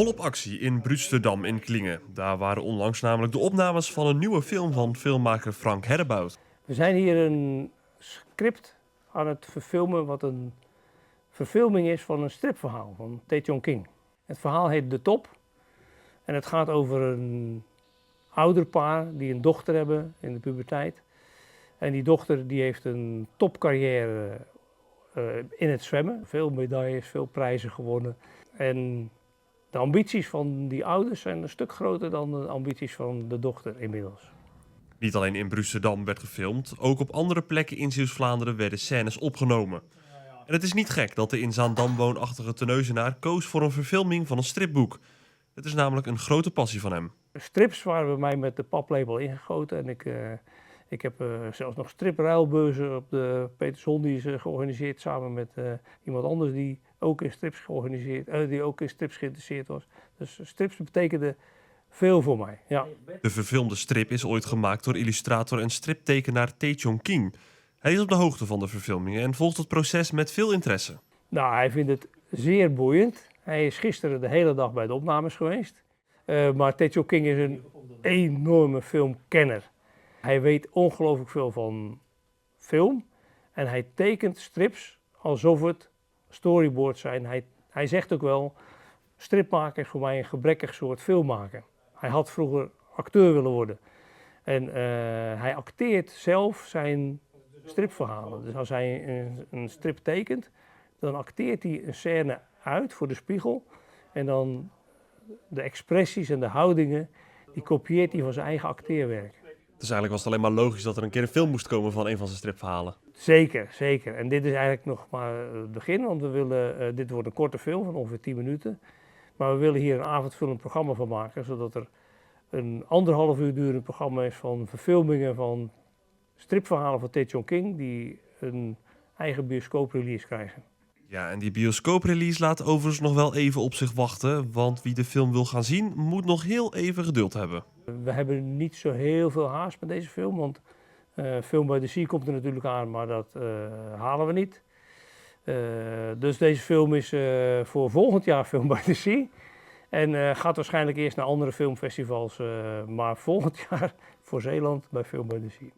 Volop actie in Brüsterdam in Klingen. Daar waren onlangs namelijk de opnames van een nieuwe film van filmmaker Frank Herrebout. We zijn hier een script aan het verfilmen wat een verfilming is van een stripverhaal van Tae King. Het verhaal heet De Top en het gaat over een ouderpaar die een dochter hebben in de puberteit. En die dochter die heeft een topcarrière in het zwemmen. Veel medailles, veel prijzen gewonnen. En de ambities van die ouders zijn een stuk groter dan de ambities van de dochter inmiddels. Niet alleen in Brüsterdam werd gefilmd, ook op andere plekken in Zeeuws-Vlaanderen werden scènes opgenomen. En het is niet gek dat de in Zaandam woonachtige Terneuzenaar koos voor een verfilming van een stripboek. Het is namelijk een grote passie van hem. Strips waren bij mij met de paplepel ingegoten en ik heb zelfs nog stripruilbeurzen op de Petershondi's georganiseerd samen met iemand anders die ook in strips geïnteresseerd was. Dus strips betekenden veel voor mij, ja. De verfilmde strip is ooit gemaakt door illustrator en striptekenaar Tae King. Hij is op de hoogte van de verfilmingen en volgt het proces met veel interesse. Nou, hij vindt het zeer boeiend. Hij is gisteren de hele dag bij de opnames geweest. Maar Tae King is een enorme filmkenner. Hij weet ongelooflijk veel van film en hij tekent strips alsof het storyboards zijn. Hij zegt ook wel, stripmaken is voor mij een gebrekkig soort filmmaken. Hij had vroeger acteur willen worden en hij acteert zelf zijn stripverhalen. Dus als hij een strip tekent, dan acteert hij een scène uit voor de spiegel en dan de expressies en de houdingen, die kopieert hij van zijn eigen acteerwerk. Dus eigenlijk was het alleen maar logisch dat er een keer een film moest komen van een van zijn stripverhalen. Zeker, zeker. En dit is eigenlijk nog maar het begin, want dit wordt een korte film van ongeveer 10 minuten. Maar we willen hier een avondvullend programma van maken, zodat er een 1,5 uur durend programma is van verfilmingen van stripverhalen van Tae King, die een eigen bioscooprelease krijgen. Ja, en die bioscooprelease laat overigens nog wel even op zich wachten, want wie de film wil gaan zien, moet nog heel even geduld hebben. We hebben niet zo heel veel haast met deze film, want Film by the Sea komt er natuurlijk aan, maar dat halen we niet. Dus deze film is voor volgend jaar Film by the Sea. En gaat waarschijnlijk eerst naar andere filmfestivals, maar volgend jaar voor Zeeland bij Film by the Sea.